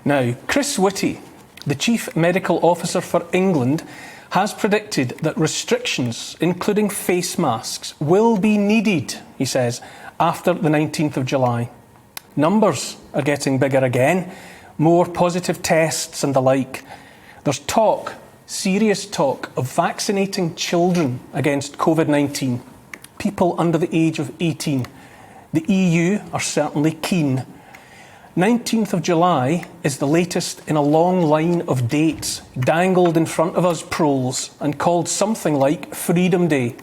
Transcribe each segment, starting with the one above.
Now, Chris Whitty, the Chief Medical Officer for England, has predicted that restrictions, including face masks, will be needed, he says, after the 19th of July. Numbers are getting bigger again, more positive tests and the like. There's talk, serious talk, of vaccinating children against COVID-19, people under the age of 18. The EU are certainly keen. 19th of July is the latest in a long line of dates dangled in front of us proles and called something like Freedom Day.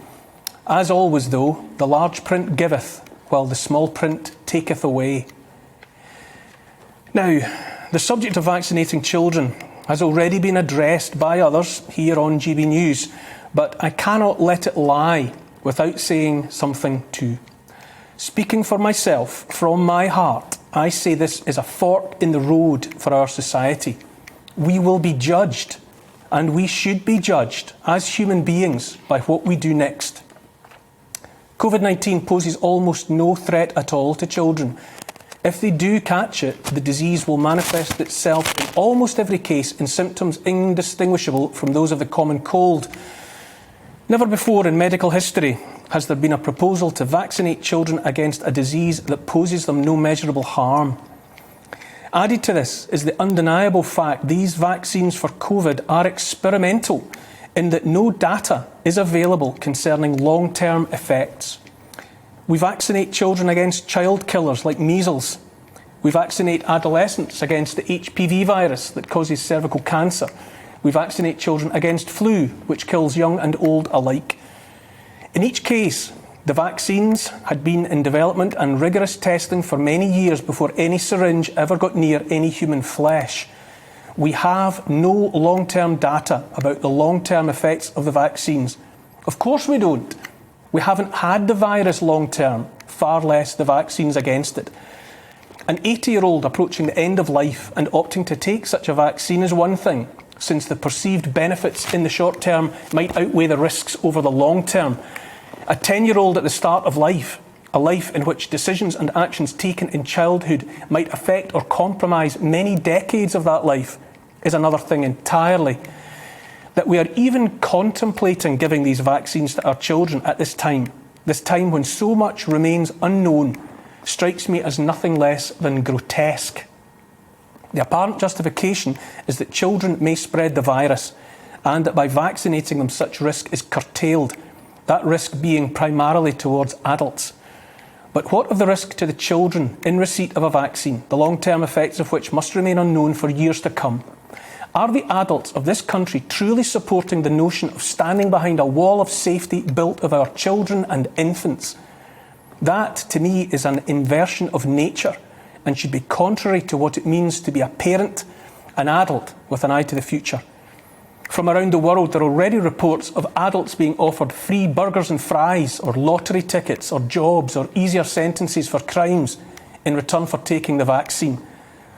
As always, though, the large print giveth, while the small print taketh away. Now, the subject of vaccinating children has already been addressed by others here on GB News, but I cannot let it lie without saying something too. Speaking for myself, from my heart, I say this is a fork in the road for our society. We will be judged, and we should be judged as human beings by what we do next. COVID-19 poses almost no threat at all to children. If they do catch it, the disease will manifest itself in almost every case in symptoms indistinguishable from those of the common cold. Never before in medical history has there been a proposal to vaccinate children against a disease that poses them no measurable harm. Added to this is the undeniable fact these vaccines for COVID are experimental, in that no data is available concerning long-term effects. We vaccinate children against child killers like measles. We vaccinate adolescents against the HPV virus that causes cervical cancer. We vaccinate children against flu, which kills young and old alike. In each case, the vaccines had been in development and rigorous testing for many years before any syringe ever got near any human flesh. We have no long-term data about the long-term effects of the vaccines. Of course we don't. We haven't had the virus long-term, far less the vaccines against it. An 80-year-old approaching the end of life and opting to take such a vaccine is one thing, since the perceived benefits in the short term might outweigh the risks over the long term. A 10-year-old at the start of life, a life in which decisions and actions taken in childhood might affect or compromise many decades of that life, is another thing entirely. That we are even contemplating giving these vaccines to our children at this time when so much remains unknown, strikes me as nothing less than grotesque. The apparent justification is that children may spread the virus, and that by vaccinating them such risk is curtailed, that risk being primarily towards adults. But what of the risk to the children in receipt of a vaccine, the long-term effects of which must remain unknown for years to come? Are the adults of this country truly supporting the notion of standing behind a wall of safety built of our children and infants? That, to me, is an inversion of nature and should be contrary to what it means to be a parent, an adult with an eye to the future. From around the world, there are already reports of adults being offered free burgers and fries, or lottery tickets, or jobs, or easier sentences for crimes in return for taking the vaccine.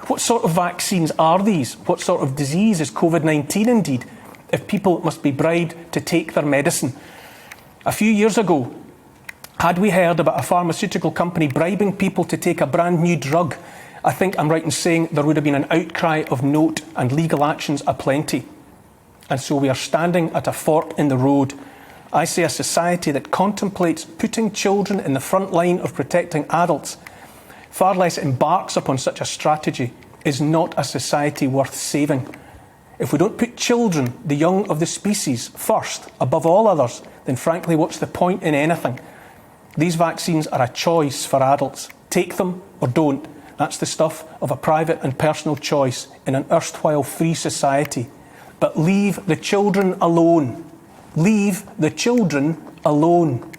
What sort of vaccines are these? What sort of disease is COVID-19 indeed, if people must be bribed to take their medicine? A few years ago, had we heard about a pharmaceutical company bribing people to take a brand new drug, I think I'm right in saying there would have been an outcry of note and legal actions aplenty. And so we are standing at a fork in the road. I say a society that contemplates putting children in the front line of protecting adults, far less embarks upon such a strategy, is not a society worth saving. If we don't put children, the young of the species, first, above all others, then frankly, what's the point in anything? These vaccines are a choice for adults. Take them or don't. That's the stuff of a private and personal choice in an erstwhile free society. But leave the children alone. Leave the children alone.